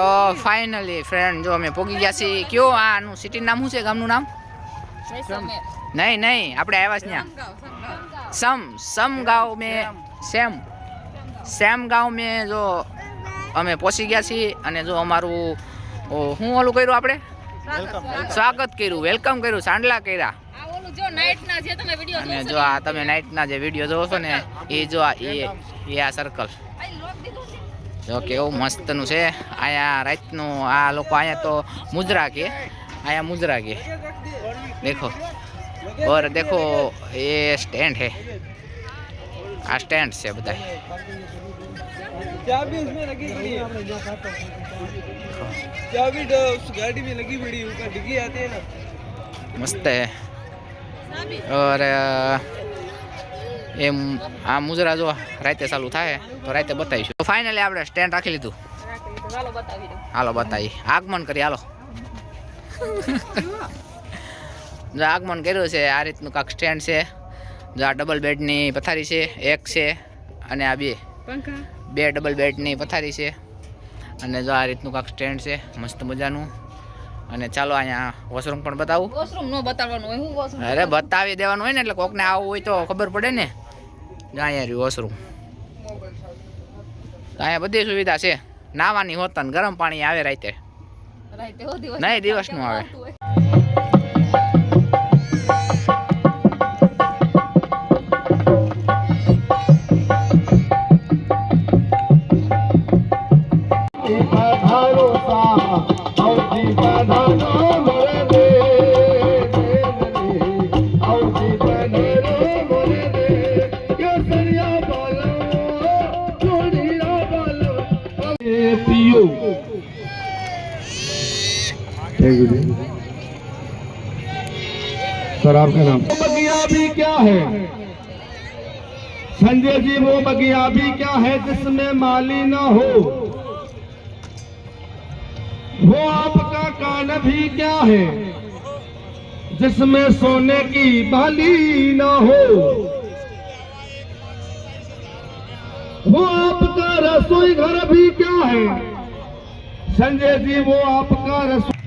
તો finally friend જો અમે પહોંચી ગયા છીએ. કયો આનું સિટી નામ શું છે, ગામનું નામ? નહીં આપણે આવ્યા છે ત્યાં સમ ગાંવ મેં સેમ ગાંવ મેં જો અમે પહોંચી ગયા છીએ. અને જો અમારું શું ઓલું કર્યું, આપણે સ્વાગત કર્યું, વેલકમ કર્યું, સાંડલા કર્યા. અને જો આ તમે નાઇટના જે વિડીયો જોવો છો ને એ જો એ આ સર્કલ જો કેવું મસ્તનું છે. અહીંયા રાતનું આ લોકો અહીંયા તો મુજરા કે देखो और देखो ये स्टैंड है, आ स्टैंड से बता चाबी उसमें लगी पड़ी है, चाबी तो उस गाड़ी में लगी पड़ी, ऊपर डिग्गी आते हैं ना, मस्त है. और ये आ मुजरा जो राते चालू थाय तो राते बताईશું. તો ફાઇનલી આપણે સ્ટેન્ડ રાખી લીધું. હાલો બતાવી આગમન કરી. હાલો જો આગમન કર્યું છે. આ રીતનું કાંક સ્ટેન્ડ છે. જો આ ડબલ બેડની પથારી છે, એક છે, અને આ બે ડબલ બેડની પથારી છે. અને જો આ રીતનું કાંક સ્ટેન્ડ છે મસ્ત મજાનું. અને ચાલો અહીંયા વોશરૂમ પણ બતાવું. વોશરૂમ નો બતાવવાનું હોય, હું વોશરૂમ અરે બતાવી દેવાનું હોય ને, એટલે કોકને આવવું હોય તો ખબર પડે ને. જો અહીંયા રહ્યું વોશરૂમ. અહીંયા બધી સુવિધા છે. નાવાની હોતા ને ગરમ પાણી આવે રાતે, નહીં દિવસનું આવે. सर आपका नाम? बगिया भी क्या है संजय जी, वो बगिया भी क्या है जिसमें माली न हो, वो आपका कान भी क्या है जिसमें सोने की बाली न हो, वो आपका रसोई घर भी क्या है संजय जी, वो आपका रसोई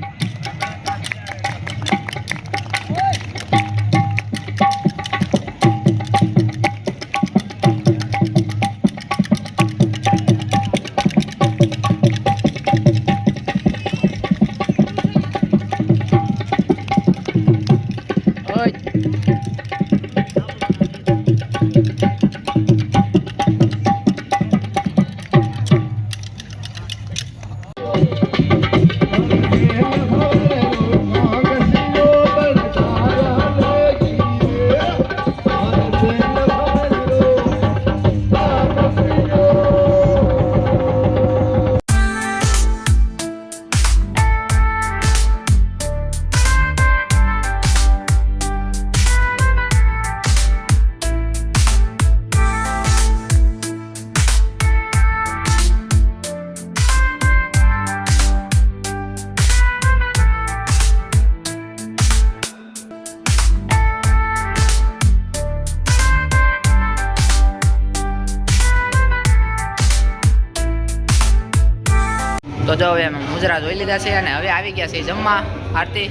તો જો હવે મુજરા જોઈ લીધા છે અને હવે આવી ગયા છે જમવા. આરતી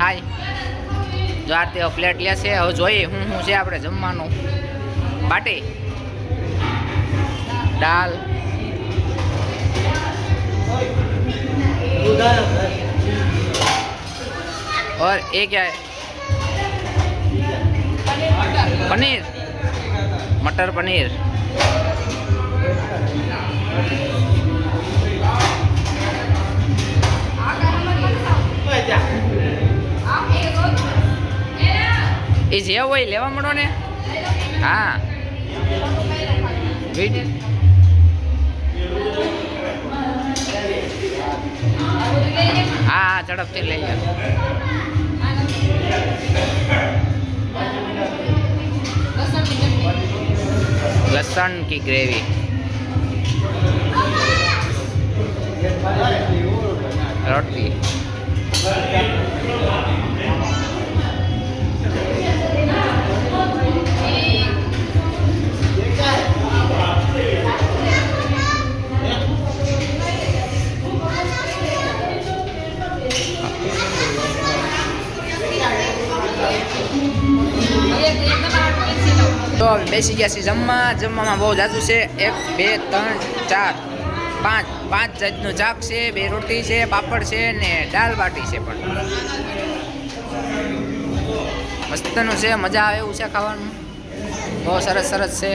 હાય. જો આરતી હવે પ્લેટ લે છે. હવે જોઈએ શું શું છે આપણે જમવાનું. બાટી, દાલ, और ये क्या है? पनीर, मटर पनीर. એ જે હોય લેવા મળો ને. હા હા ઝડપથી લઈ લે. लहसुन की ग्रेवी, रोटी, તો હવે બેસી ગયા છીએ જમવામાં બહુ જાજુ છે 1 2 3 4 પાંચ જાતનું શાક છે, 2 રોટી છે, પાપડ છે ને દાલ બાટી છે. પણ મસ્તનું છે, મજા આવે એવું છે ખાવાનું, બહુ સરસ છે.